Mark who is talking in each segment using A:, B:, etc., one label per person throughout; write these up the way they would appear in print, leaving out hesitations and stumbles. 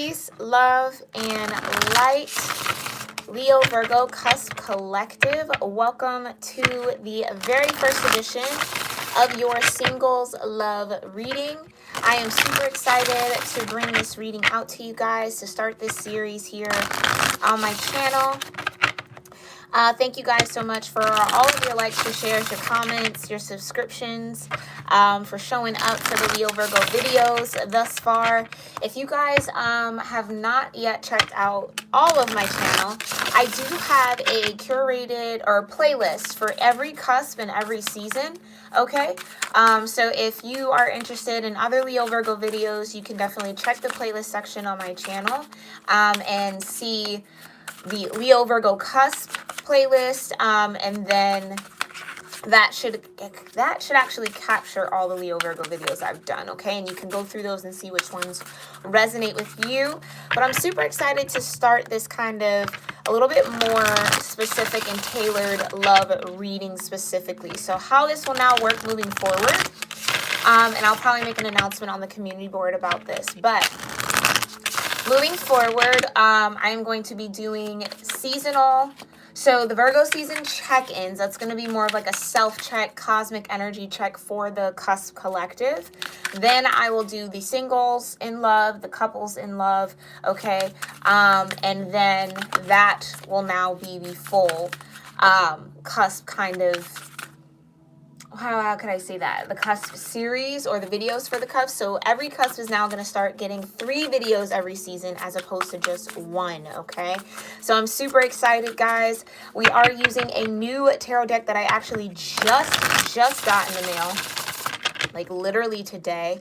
A: Peace, love, and light. Leo Virgo Cusp Collective, welcome to the very first edition of your singles love reading. I am super excited to bring this reading out to you guys, to start this series here on my channel. Thank you guys so much for all of your likes, your shares, your comments, your subscriptions, for showing up for the Leo Virgo videos thus far. If you guys have not yet checked out all of my channel, I do have a curated or playlist for every cusp and every season, okay? So if you are interested in other Leo Virgo videos, you can definitely check the playlist section on my channel and see the Leo Virgo Cusp playlist, and then that should actually capture all the Leo Virgo videos I've done, okay? And you can go through those and see which ones resonate with you. But I'm super excited to start this kind of a little bit more specific and tailored love reading specifically. So how this will now work moving forward, and I'll probably make an announcement on the community board about this, but moving forward, I am going to be doing seasonal. So the Virgo season check-ins, that's going to be more of like a self-check, cosmic energy check for the Cusp Collective. Then I will do the singles in love, the couples in love, okay? And then that will now be the full Cusp kind of, how could I say that? The Cusp series or the videos for the Cusp. So every Cusp is now going to start getting 3 videos every season as opposed to just 1, okay? So I'm super excited, guys. We are using a new tarot deck that I actually just got in the mail, like literally today.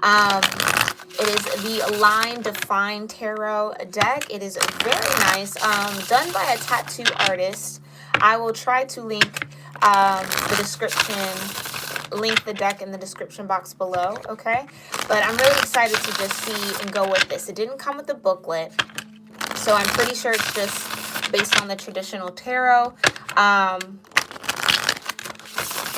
A: It is the Line Define Tarot deck. It is very nice, done by a tattoo artist. I will try to link the deck in the description box below, okay? But I'm really excited to just see and go with this. It didn't come with the booklet, so I'm pretty sure it's just based on the traditional tarot.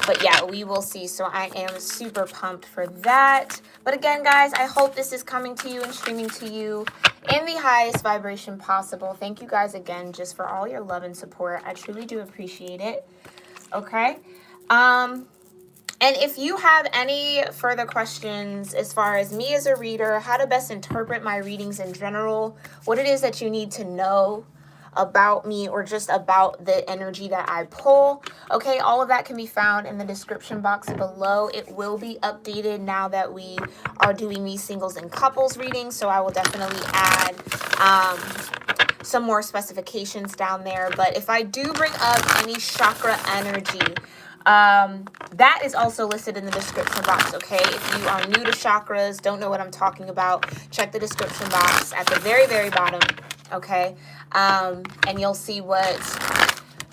A: But yeah, we will see. So I am super pumped for that. But again, guys, I hope this is coming to you and streaming to you in the highest vibration possible. Thank you guys again just for all your love and support. I truly do appreciate it. Okay. And if you have any further questions as far as me as a reader, how to best interpret my readings in general, what it is that you need to know about me or just about the energy that I pull, okay, all of that can be found in the description box below. It will be updated now that we are doing these singles and couples readings, so I will definitely add some more specifications down there. But if I do bring up any chakra energy, that is also listed in the description box, okay? If you are new to chakras, don't know what I'm talking about, check the description box at the very, very bottom, okay? And you'll see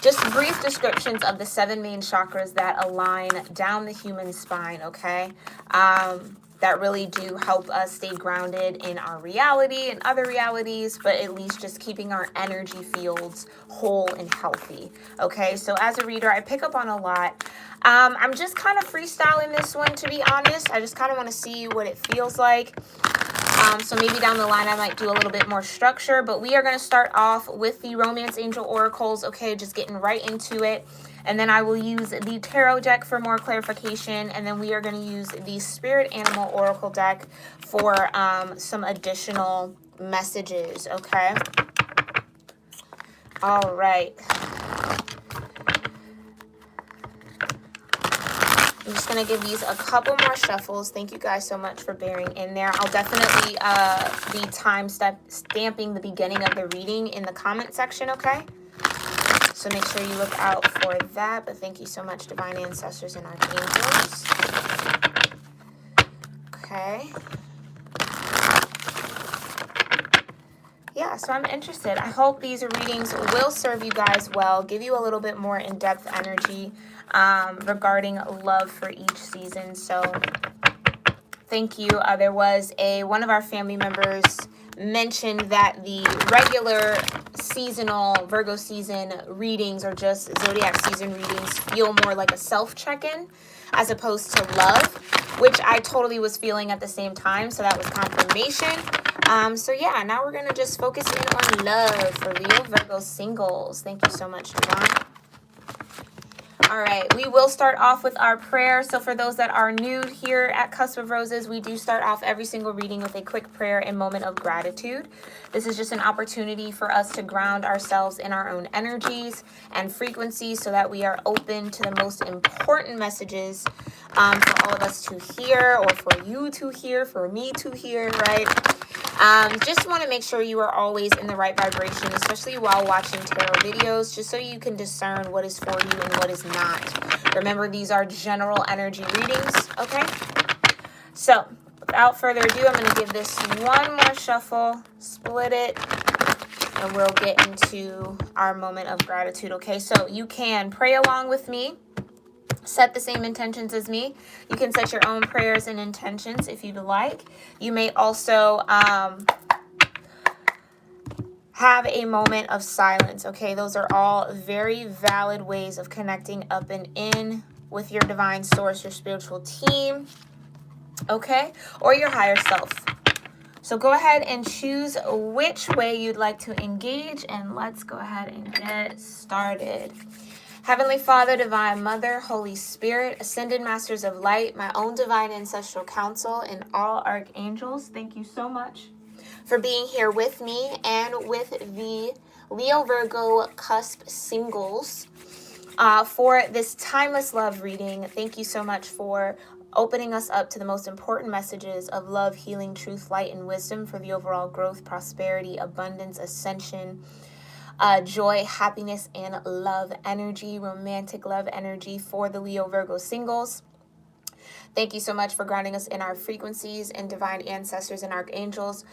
A: just brief descriptions of the 7 main chakras that align down the human spine, okay? That really do help us stay grounded in our reality and other realities, but at least just keeping our energy fields whole and healthy, okay? So as a reader, I pick up on a lot. I'm just kind of freestyling this one, to be honest. I just kind of want to see what it feels like. So maybe down the line, I might do a little bit more structure, but we are going to start off with the Romance Angel Oracles, okay? Just getting right into it. And then I will use the tarot deck for more clarification. And then we are going to use the Spirit Animal Oracle deck for some additional messages, okay? All right. I'm just going to give these a couple more shuffles. Thank you guys so much for bearing in there. I'll definitely be stamping the beginning of the reading in the comment section, okay? So make sure you look out for that. But thank you so much, Divine Ancestors and Archangels. Okay. Yeah, so I'm interested. I hope these readings will serve you guys well, give you a little bit more in-depth energy regarding love for each season. So thank you. There was one of our family members mentioned that the regular seasonal Virgo season readings or just zodiac season readings feel more like a self check-in as opposed to love, which I totally was feeling at the same time. So that was confirmation. So yeah, now we're going to just focus in on love for Leo, Virgo singles. Thank you so much, Divine. All right, we will start off with our prayer. So for those that are new here at Cusp of Roses, we do start off every single reading with a quick prayer and moment of gratitude. This is just an opportunity for us to ground ourselves in our own energies and frequencies so that we are open to the most important messages for all of us to hear, or for you to hear, for me to hear, right? Just want to make sure you are always in the right vibration, especially while watching tarot videos, just so you can discern what is for you and what is not. Remember, these are general energy readings, okay? So, without further ado, I'm going to give this one more shuffle, split it, and we'll get into our moment of gratitude, okay? So, you can pray along with me. Set the same intentions as me. You can set your own prayers and intentions if you'd like. You may also have a moment of silence, okay? Those are all very valid ways of connecting up and in with your divine source, your spiritual team, okay? Or your higher self. So go ahead and choose which way you'd like to engage, and let's go ahead and get started. Heavenly Father, Divine Mother, Holy Spirit, Ascended Masters of Light, my own Divine Ancestral Council, and all Archangels, thank you so much for being here with me and with the Leo Virgo Cusp singles for this timeless love reading. Thank you so much for opening us up to the most important messages of love, healing, truth, light, and wisdom for the overall growth, prosperity, abundance, ascension, joy, happiness, and love energy, romantic love energy for the Leo Virgo singles. Thank you so much for grounding us in our frequencies and divine ancestors and archangels.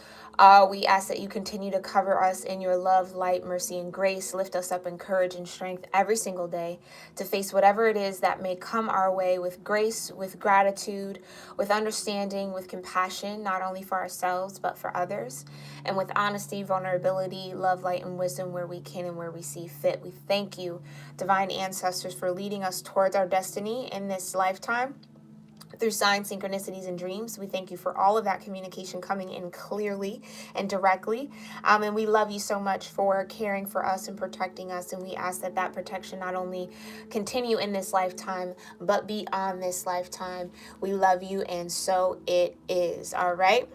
A: We ask that you continue to cover us in your love, light, mercy, and grace. Lift us up in courage and strength every single day to face whatever it is that may come our way with grace, with gratitude, with understanding, with compassion, not only for ourselves, but for others, and with honesty, vulnerability, love, light, and wisdom where we can and where we see fit. We thank you, divine ancestors, for leading us towards our destiny in this lifetime through signs, synchronicities, and dreams. We thank you for all of that communication coming in clearly and directly. And we love you so much for caring for us and protecting us. And we ask that that protection not only continue in this lifetime, but beyond this lifetime. We love you, and so it is. All right.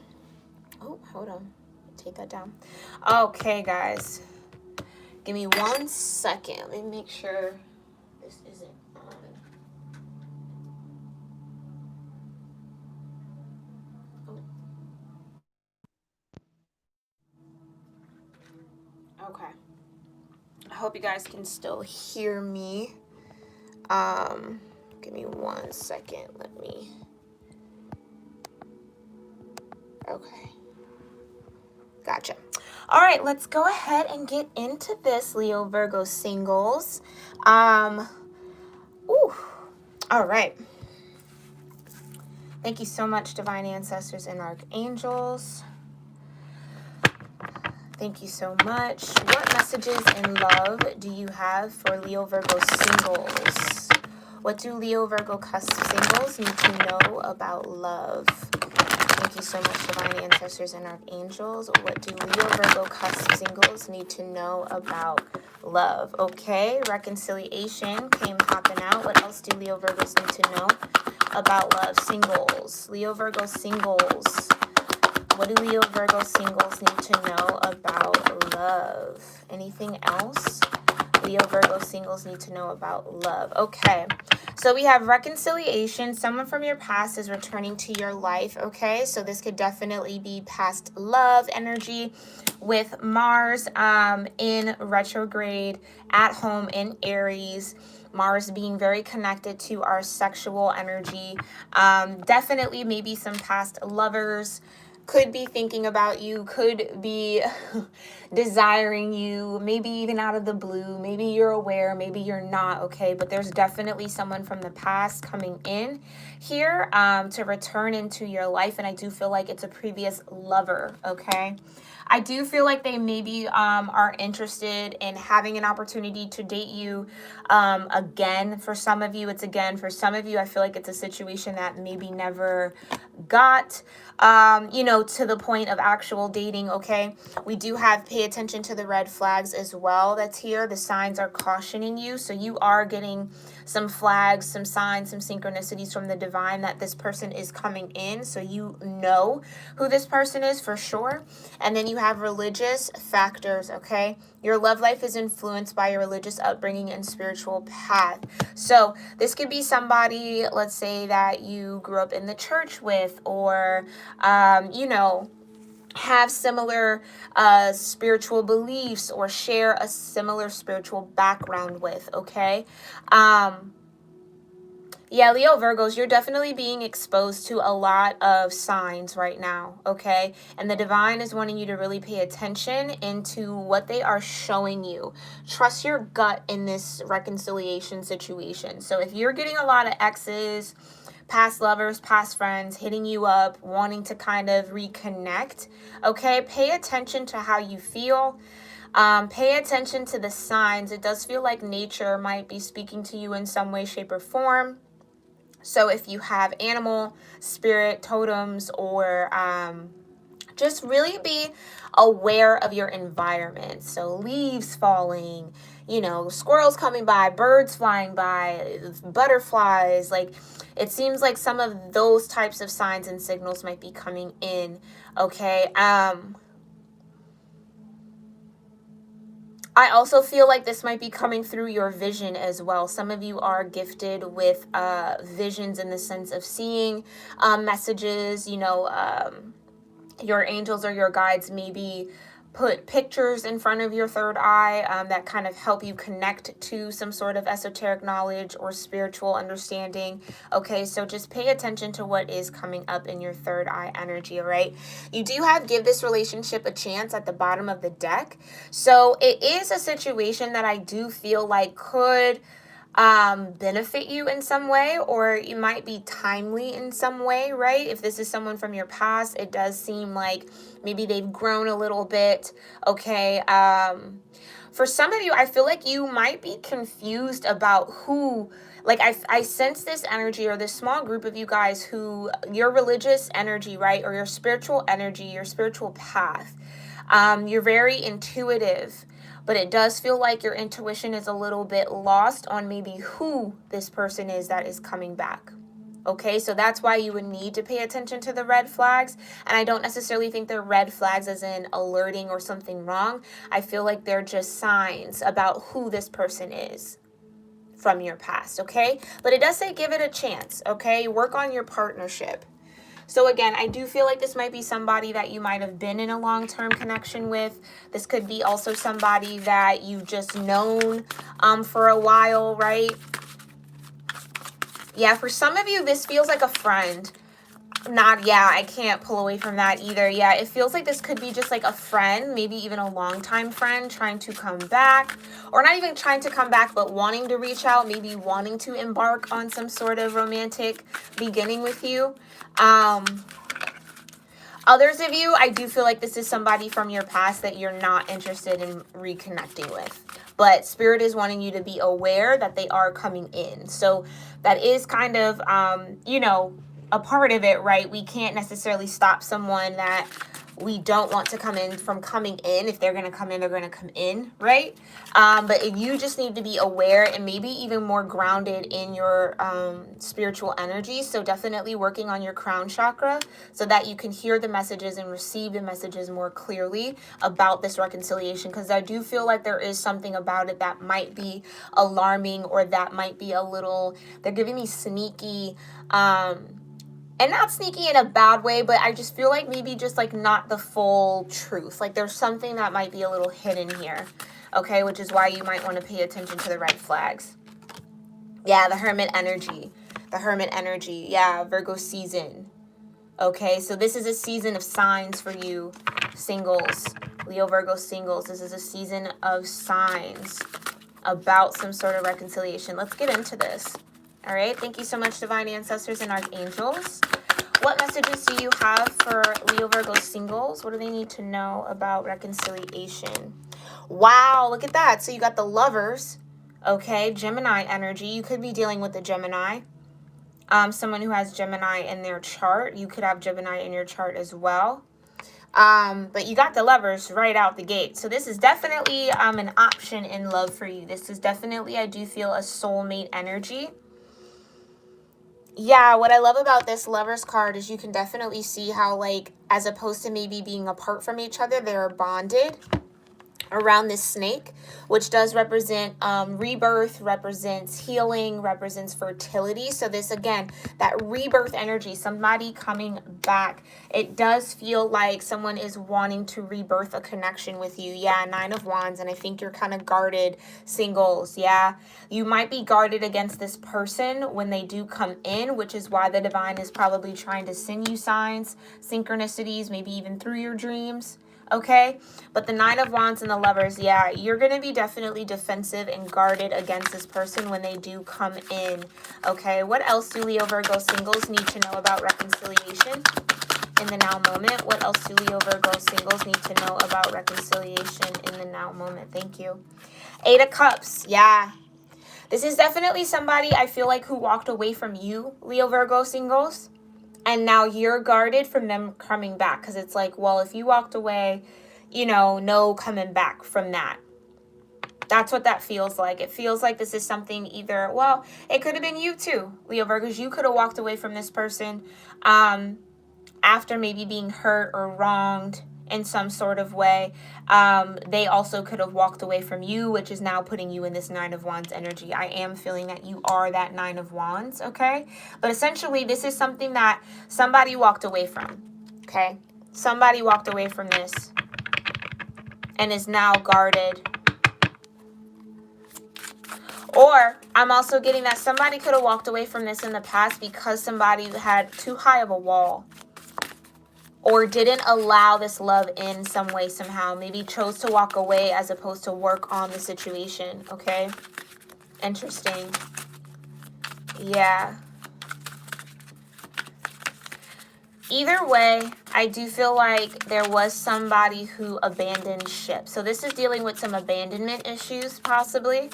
A: Oh, hold on. Take that down. Okay, guys. Give me 1 second. Let me make sure this isn't on. Okay. I hope you guys can still hear me. Give me 1 second. Let me. Okay. Gotcha. All right, let's go ahead and get into this, Leo Virgo singles. All right. Thank you so much, divine ancestors and archangels. Thank you so much. What messages in love do you have for Leo Virgo singles? What do Leo Virgo cusp singles need to know about love? Thank you so much, divine ancestors and archangels. What do Leo Virgo cusp singles need to know about love? Okay, reconciliation came popping out. What else do Leo Virgos need to know about love? Singles. Leo Virgo singles. What do Leo Virgo singles need to know about love? Anything else Leo Virgo singles need to know about love? Okay, so we have reconciliation. Someone from your past is returning to your life, okay? So this could definitely be past love energy with Mars in retrograde at home in Aries. Mars being very connected to our sexual energy. Definitely maybe some past lovers could be thinking about you, could be desiring you, maybe even out of the blue. Maybe you're aware, maybe you're not, okay? But there's definitely someone from the past coming in here to return into your life. And I do feel like it's a previous lover, okay? I do feel like they maybe are interested in having an opportunity to date you again. For some of you, it's again. For some of you, I feel like it's a situation that maybe never got, to the point of actual dating, okay? We do have pay attention to the red flags as well that's here. The signs are cautioning you. So you are getting some flags, some signs, some synchronicities from the divine that this person is coming in. So you know who this person is for sure. And then you have religious factors, okay? Your love life is influenced by your religious upbringing and spiritual path. So this could be somebody, let's say, that you grew up in the church with, or, have similar spiritual beliefs or share a similar spiritual background with, okay? Yeah, Leo Virgos, you're definitely being exposed to a lot of signs right now, okay? And the divine is wanting you to really pay attention into what they are showing you. Trust your gut in this reconciliation situation. So if you're getting a lot of exes, past lovers, past friends hitting you up, wanting to kind of reconnect, okay? Pay attention to how you feel. Pay attention to the signs. It does feel like nature might be speaking to you in some way, shape, or form. So if you have animal, spirit, totems, or just really be aware of your environment. So leaves falling, squirrels coming by, birds flying by, butterflies. Like, it seems like some of those types of signs and signals might be coming in, okay? I also feel like this might be coming through your vision as well. Some of you are gifted with visions in the sense of seeing messages, your angels or your guides maybe put pictures in front of your third eye that kind of help you connect to some sort of esoteric knowledge or spiritual understanding. Okay, so just pay attention to what is coming up in your third eye energy, all right? You do have give this relationship a chance at the bottom of the deck. So it is a situation that I do feel like could benefit you in some way, or it might be timely in some way, right? If this is someone from your past, it does seem like maybe they've grown a little bit, okay? For some of you, I feel like you might be confused about who, like I sense this energy, or this small group of you guys who, your religious energy, right? Or your spiritual energy, your spiritual path. You're very intuitive, but it does feel like your intuition is a little bit lost on maybe who this person is that is coming back. Okay, so that's why you would need to pay attention to the red flags. And I don't necessarily think they're red flags as in alerting or something wrong. I feel like they're just signs about who this person is from your past, okay? But it does say give it a chance, okay? Work on your partnership. So again, I do feel like this might be somebody that you might have been in a long-term connection with. This could be also somebody that you've just known for a while, right? Yeah, for some of you, this feels like a friend. I can't pull away from that either. Yeah, it feels like this could be just like a friend, maybe even a longtime friend trying to come back, or not even trying to come back, but wanting to reach out, maybe wanting to embark on some sort of romantic beginning with you. Others of you, I do feel like this is somebody from your past that you're not interested in reconnecting with. But Spirit is wanting you to be aware that they are coming in. So that is kind of, a part of it, right? We can't necessarily stop someone that we don't want to come in from coming in. If they're going to come in, they're going to come in, right? But you just need to be aware and maybe even more grounded in your spiritual energy. So definitely working on your crown chakra so that you can hear the messages and receive the messages more clearly about this reconciliation. Because I do feel like there is something about it that might be alarming, or that might be a little, they're giving me sneaky, and not sneaky in a bad way, but I just feel like maybe just like not the full truth. Like there's something that might be a little hidden here, okay? Which is why you might want to pay attention to the red flags. Yeah, the Hermit energy. The Hermit energy. Yeah, Virgo season. Okay, so this is a season of signs for you singles. Leo Virgo singles. This is a season of signs about some sort of reconciliation. Let's get into this. All right, thank you so much, Divine Ancestors and Archangels. What messages do you have for Leo Virgo singles? What do they need to know about reconciliation? Wow, look at that. So you got the Lovers, okay, Gemini energy. You could be dealing with the Gemini. someone who has Gemini in their chart. You could have Gemini in your chart as well. But you got the Lovers right out the gate. So this is definitely an option in love for you. This is definitely, I do feel, a soulmate energy. Yeah, what I love about this Lovers card is you can definitely see how, like, as opposed to maybe being apart from each other, they're bonded around this snake, which does represent rebirth, represents healing, represents fertility. So this, again, that rebirth energy, somebody coming back. It does feel like someone is wanting to rebirth a connection with you. Yeah, 9 of Wands, and I think you're kind of guarded, singles. Yeah, you might be guarded against this person when they do come in, which is why the divine is probably trying to send you signs, synchronicities, maybe even through your dreams. Okay, but the 9 of Wands and the Lovers, yeah, you're going to be definitely defensive and guarded against this person when they do come in. Okay, what else do Leo Virgo singles need to know about reconciliation in the now moment? What else do Leo Virgo singles need to know about reconciliation in the now moment? Thank you. 8 of Cups, yeah. This is definitely somebody I feel like who walked away from you, Leo Virgo singles. And now you're guarded from them coming back. Because it's like, well, if you walked away, you know, no coming back from that. That's what that feels like. It feels like this is something either, well, it could have been you too, Leo Virgos. You could have walked away from this person after maybe being hurt or wronged in some sort of way. They also could have walked away from you, which is now putting you in this 9 of Wands energy. I am feeling that you are that 9 of Wands, okay? But essentially, this is something that somebody walked away from, okay? Somebody walked away from this and is now guarded. Or I'm also getting that somebody could have walked away from this in the past because somebody had too high of a wall, or didn't allow this love in some way, somehow. Maybe chose to walk away as opposed to work on the situation, okay? Interesting. Yeah. Either way, I do feel like there was somebody who abandoned ship. So this is dealing with some abandonment issues, possibly.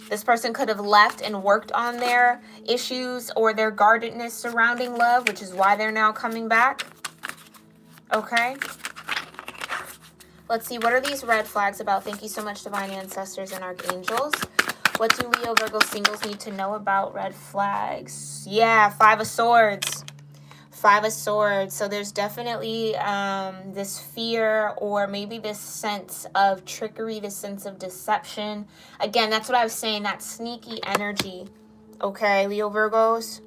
A: This person could have left and worked on their issues or their guardedness surrounding love, which is why they're now coming back. Okay, let's see. What are these red flags about? Thank you so much, divine ancestors and archangels. What do Leo Virgo singles need to know about red flags? Yeah, 5 of Swords. 5 of Swords. So there's definitely this fear, or maybe this sense of trickery, this sense of deception. Again, that's what I was saying, that sneaky energy. Okay, Leo Virgos.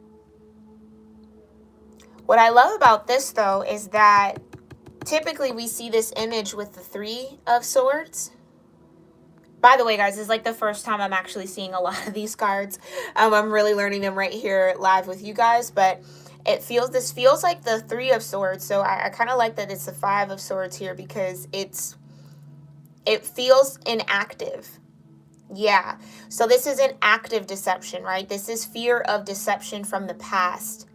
A: What I love about this, though, is that typically we see this image with the 3 of Swords. By the way, guys, this is like the first time I'm actually seeing a lot of these cards. I'm really learning them right here live with you guys, but this feels like the 3 of Swords. So I kind of like that it's the 5 of Swords here, because it feels inactive. Yeah. So this is an active deception, right? This is fear of deception from the past.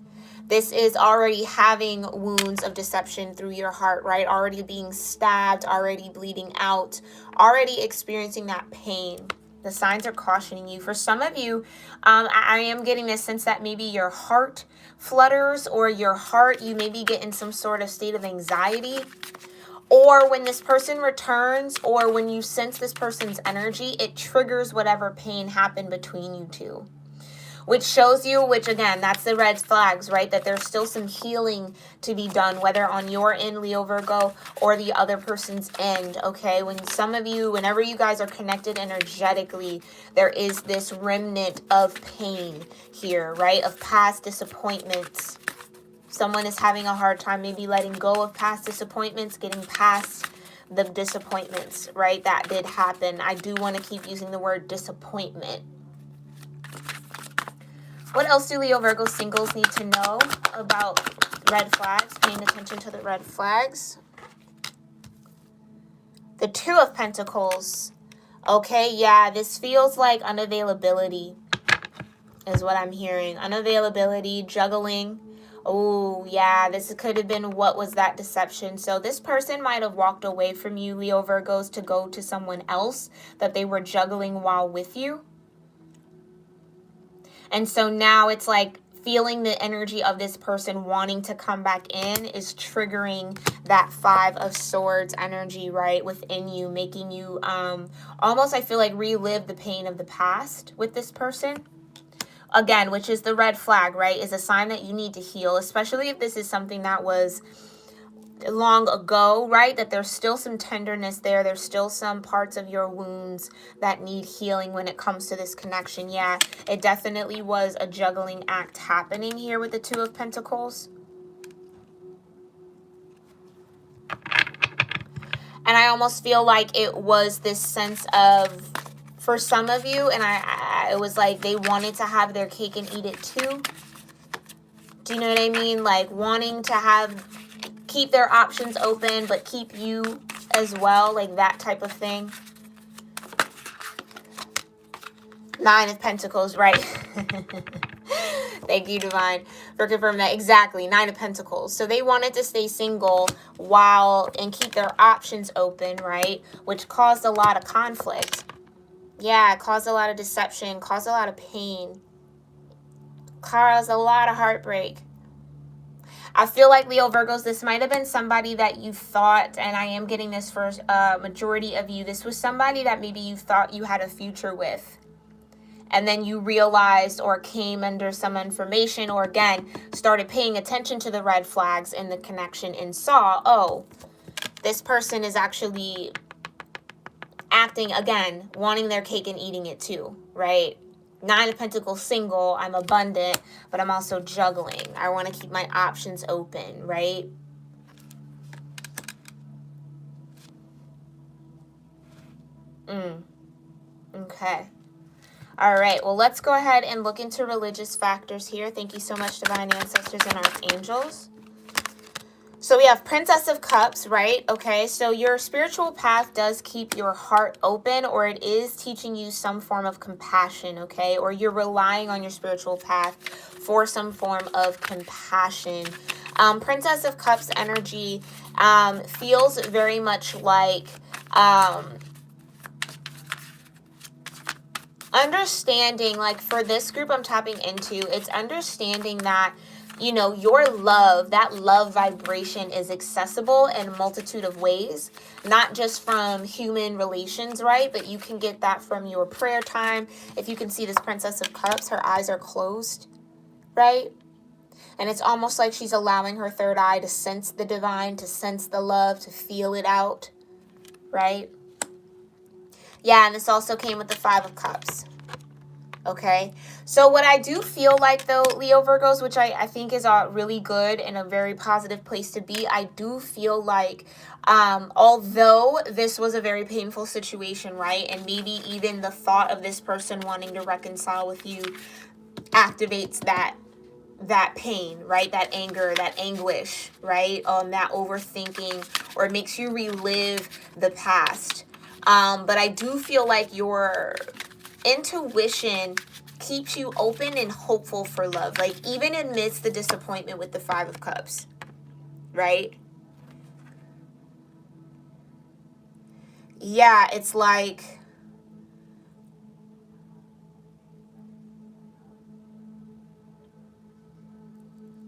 A: This is already having wounds of deception through your heart, right? Already being stabbed, already bleeding out, already experiencing that pain. The signs are cautioning you. For some of you, I am getting this sense that maybe your heart flutters, or your heart, you maybe get in some sort of state of anxiety. Or when this person returns, or when you sense this person's energy, it triggers whatever pain happened between you two. Which shows you, which again, that's the red flags, right? That there's still some healing to be done, whether on your end, Leo Virgo, or the other person's end, okay? Whenever you guys are connected energetically, there is this remnant of pain here, right? Of past disappointments. Someone is having a hard time maybe letting go of past disappointments, getting past the disappointments, right? That did happen. I do want to keep using the word disappointment. What else do Leo Virgo singles need to know about red flags? Paying attention to the red flags. The 2 of Pentacles. Okay, yeah, this feels like unavailability is what I'm hearing. Unavailability, juggling. Oh, yeah, this could have been what was that deception. So this person might have walked away from you, Leo Virgos, to go to someone else that they were juggling while with you. And so now it's like feeling the energy of this person wanting to come back in is triggering that 5 of Swords energy, right, within you, making you almost, I feel like, relive the pain of the past with this person. Again, which is the red flag, right, is a sign that you need to heal, especially if this is something that was long ago, right, that there's still some tenderness there. There's still some parts of your wounds that need healing when it comes to this connection. Yeah, it definitely was a juggling act happening here with the 2 of Pentacles. And I almost feel like it was this sense of, for some of you, and it was like they wanted to have their cake and eat it too. Do you know what I mean? Like wanting to keep their options open, but keep you as well, like that type of thing. 9 of Pentacles, right? Thank you, Divine, for confirming that. Exactly, 9 of Pentacles. So they wanted to stay single and keep their options open, right? Which caused a lot of conflict. Yeah, it caused a lot of deception, caused a lot of pain, caused a lot of heartbreak. I feel like, Leo Virgos, this might have been somebody that you thought, and I am getting this for majority of you, this was somebody that maybe you thought you had a future with. And then you realized or came under some information, or again, started paying attention to the red flags in the connection and saw, oh, this person is actually acting, again, wanting their cake and eating it too, right? 9 of Pentacles, single, I'm abundant, but I'm also juggling. I want to keep my options open, right? Okay. All right, well, let's go ahead and look into religious factors here. Thank you so much, Divine Ancestors and Archangels. So we have Princess of Cups, right? Okay, so your spiritual path does keep your heart open, or it is teaching you some form of compassion, okay? Or you're relying on your spiritual path for some form of compassion. Princess of Cups energy feels very much like understanding, like for this group I'm tapping into, it's understanding that, you know, your love, that love vibration is accessible in a multitude of ways, not just from human relations, right? But you can get that from your prayer time. If you can see this Princess of Cups, her eyes are closed, right? And it's almost like she's allowing her third eye to sense the divine, to sense the love, to feel it out, right? Yeah, and this also came with the 5 of Cups. Okay, so what I do feel like, though, Leo Virgos, which I think is really good and a very positive place to be, I do feel like although this was a very painful situation, right, and maybe even the thought of this person wanting to reconcile with you activates that pain, right, that anger, that anguish, right, that overthinking, or it makes you relive the past. But I do feel like your intuition keeps you open and hopeful for love, like even amidst the disappointment with the 5 of Cups, right? Yeah, it's like,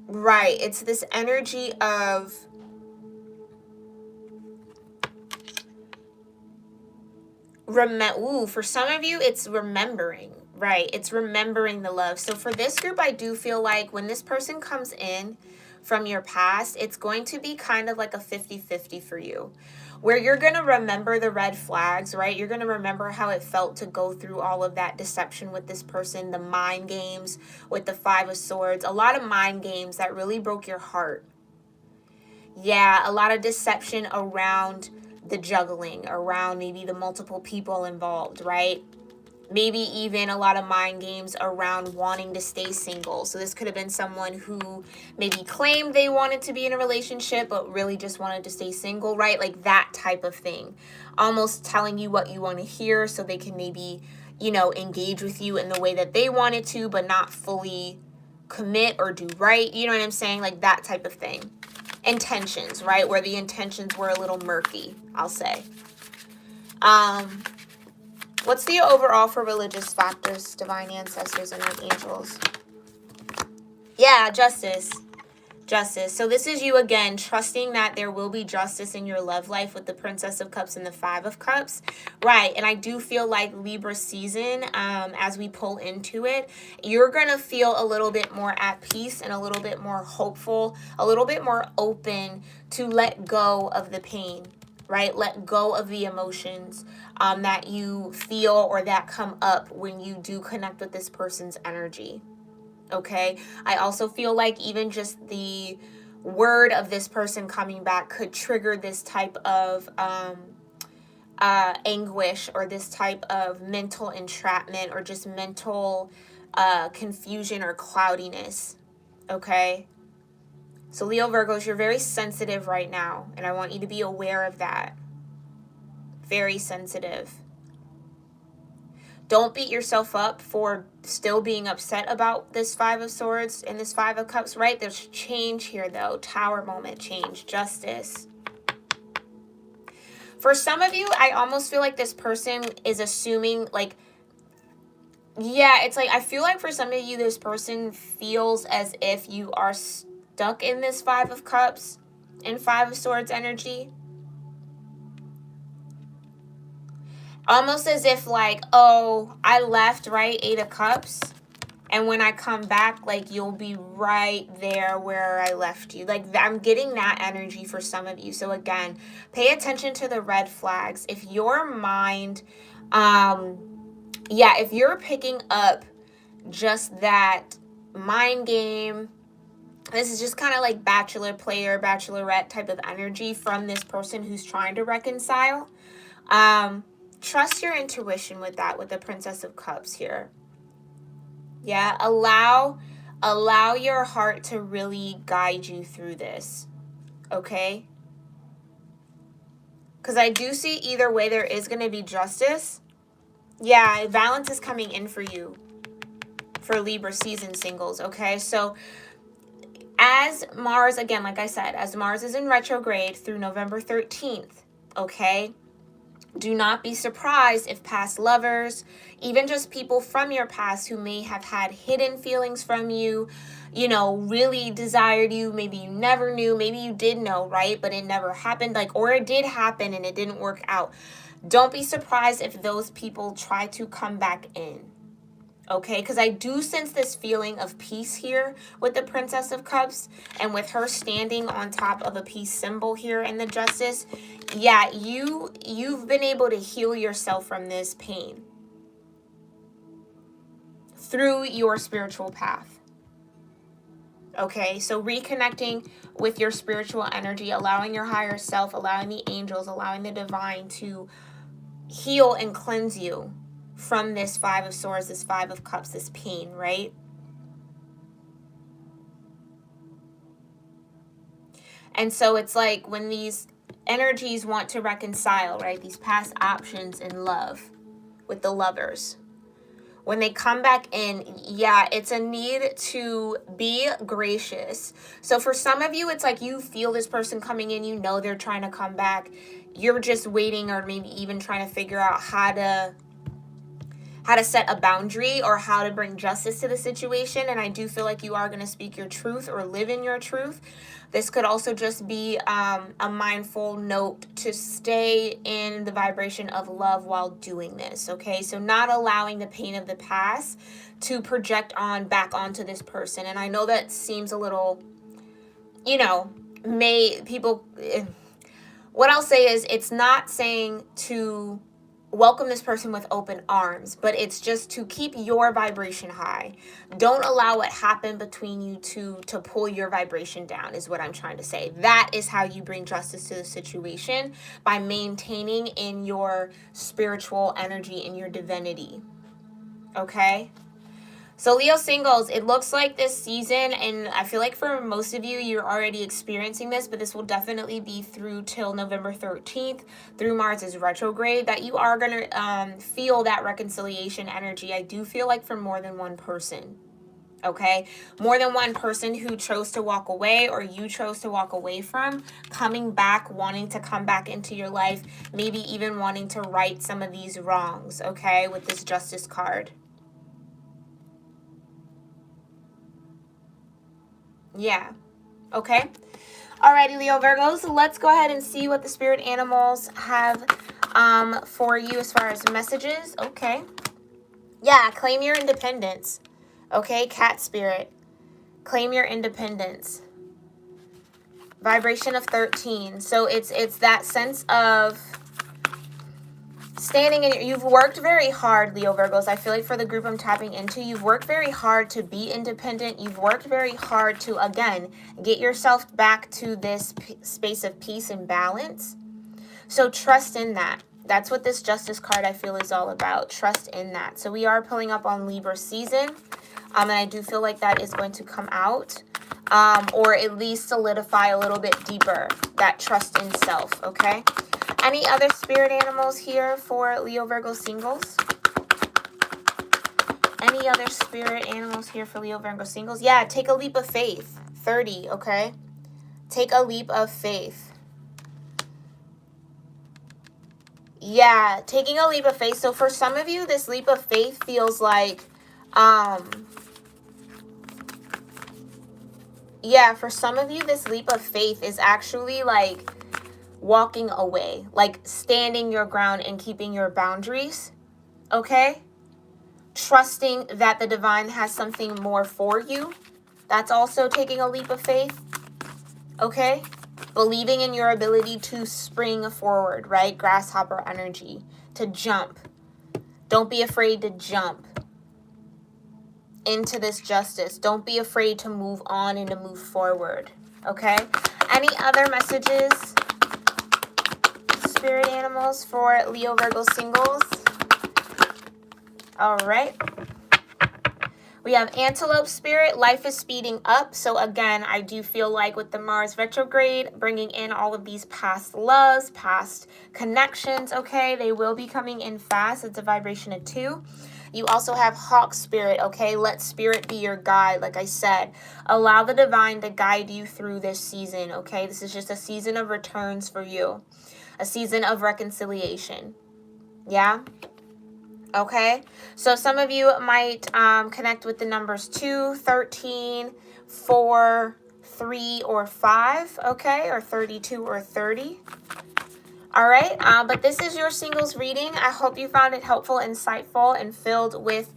A: right, it's this energy of for some of you, it's remembering, right? It's remembering the love. So for this group, I do feel like when this person comes in from your past, it's going to be kind of like a 50-50 for you, where you're going to remember the red flags, right? You're going to remember how it felt to go through all of that deception with this person, the mind games with the 5 of Swords, a lot of mind games that really broke your heart. Yeah, a lot of deception around the juggling, around maybe the multiple people involved, right? Maybe even a lot of mind games around wanting to stay single. So this could have been someone who maybe claimed they wanted to be in a relationship, but really just wanted to stay single, right? Like that type of thing. Almost telling you what you want to hear so they can maybe, you know, engage with you in the way that they wanted to, but not fully commit or do right. You know what I'm saying? Like that type of thing. Intentions, right? Where the intentions were a little murky, I'll say. What's the overall for religious factors, Divine Ancestors and Archangels? Yeah, justice. Justice. So this is you again, trusting that there will be justice in your love life with the Princess of Cups and the Five of Cups. Right. And I do feel like Libra season, as we pull into it, you're going to feel a little bit more at peace and a little bit more hopeful, a little bit more open to let go of the pain, right? Let go of the emotions that you feel or that come up when you do connect with this person's energy. Okay, I also feel like even just the word of this person coming back could trigger this type of anguish or this type of mental entrapment or just mental confusion or cloudiness. Okay, so Leo Virgos, you're very sensitive right now, and I want you to be aware of that. Very sensitive. Don't beat yourself up for still being upset about this Five of Swords and this Five of Cups, right? There's change here, though. Tower moment, change, justice. For some of you, I almost feel like this person is assuming, like, yeah, it's like, I feel like for some of you, this person feels as if you are stuck in this Five of Cups and Five of Swords energy. Almost as if like, oh, I left, right? Eight of Cups. And when I come back, like, you'll be right there where I left you. Like, I'm getting that energy for some of you. So again, pay attention to the red flags. If your mind, if you're picking up just that mind game, this is just kind of like bachelor, player, bachelorette type of energy from this person who's trying to reconcile. Trust your intuition with that, with the Princess of Cups here. Yeah, allow your heart to really guide you through this, okay? Because I do see either way there is going to be justice. Yeah, balance is coming in for you, for Libra season singles, okay? So as Mars, again, like I said, as Mars is in retrograde through November 13th, okay? Do not be surprised if past lovers, even just people from your past who may have had hidden feelings from you, you know, really desired you. Maybe you never knew. Maybe you did know, right? But it never happened. Like, or it did happen and it didn't work out. Don't be surprised if those people try to come back in. Okay, because I do sense this feeling of peace here with the Princess of Cups and with her standing on top of a peace symbol here in the Justice. Yeah, you've been able to heal yourself from this pain through your spiritual path. Okay, so reconnecting with your spiritual energy, allowing your higher self, allowing the angels, allowing the divine to heal and cleanse you from this Five of Swords, this Five of Cups, this pain, right? And so it's like when these energies want to reconcile, right? These past options in love with the lovers. When they come back in, yeah, it's a need to be gracious. So for some of you, it's like you feel this person coming in, you know they're trying to come back. You're just waiting or maybe even trying to figure out how to set a boundary or how to bring justice to the situation. And I do feel like you are going to speak your truth or live in your truth. This could also just be a mindful note to stay in the vibration of love while doing this, okay? So not allowing the pain of the past to project back onto this person. And I know that seems a little, you know, what I'll say is it's not saying to welcome this person with open arms, but it's just to keep your vibration high. Don't allow what happened between you two to pull your vibration down, is what I'm trying to say. That is how you bring justice to the situation, by maintaining in your spiritual energy, in your divinity. Okay? So Leo singles, it looks like this season, and I feel like for most of you, you're already experiencing this, but this will definitely be through till November 13th, through Mars's retrograde, that you are going to feel that reconciliation energy. I do feel like for more than one person, okay? More than one person who chose to walk away or you chose to walk away from, coming back, wanting to come back into your life, maybe even wanting to right some of these wrongs, okay, with this Justice card. Yeah. Okay. Alrighty, Leo Virgos, let's go ahead and see what the spirit animals have for you as far as messages. Okay. Yeah, claim your independence. Okay, cat spirit. Claim your independence. Vibration of 13. So it's that sense of standing in. You've worked very hard, Leo Virgos. I feel like for the group I'm tapping into, you've worked very hard to be independent. You've worked very hard to, again, get yourself back to this space of peace and balance. So trust in that. That's what this Justice card, I feel, is all about. Trust in that. So we are pulling up on Libra season. And I do feel like that is going to come out. Or at least solidify a little bit deeper that trust in self, okay? Any other spirit animals here for Leo Virgo singles? Any other spirit animals here for Leo Virgo singles? Yeah, take a leap of faith. 30, okay? Take a leap of faith. Yeah, taking a leap of faith. So for some of you, this leap of faith feels like, yeah, for some of you, this leap of faith is actually like walking away, like standing your ground and keeping your boundaries, okay? Trusting that the divine has something more for you. That's also taking a leap of faith, okay? Believing in your ability to spring forward, right? Grasshopper energy, to jump. Don't be afraid to jump into this justice. Don't be afraid to move on and to move forward, okay? Any other messages, spirit animals, for Leo Virgo singles? All right. We have antelope spirit. Life is speeding up. So again, I do feel like with the Mars retrograde, bringing in all of these past loves, past connections, okay? They will be coming in fast. It's a vibration of 2. You also have hawk spirit, okay? Let spirit be your guide. Like I said, allow the divine to guide you through this season, okay? This is just a season of returns for you. A season of reconciliation. Yeah? Okay, so some of you might connect with the numbers 2, 13, 4, 3, or 5, okay, or 32 or 30. All right, but this is your singles reading. I hope you found it helpful, insightful, and filled with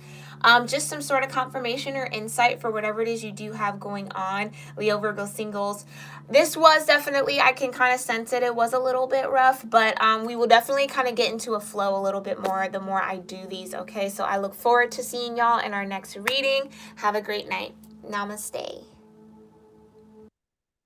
A: just some sort of confirmation or insight for whatever it is you do have going on, Leo Virgo singles. This was definitely, I can kind of sense it. It was a little bit rough, but we will definitely kind of get into a flow a little bit more the more I do these, okay? So I look forward to seeing y'all in our next reading. Have a great night. Namaste.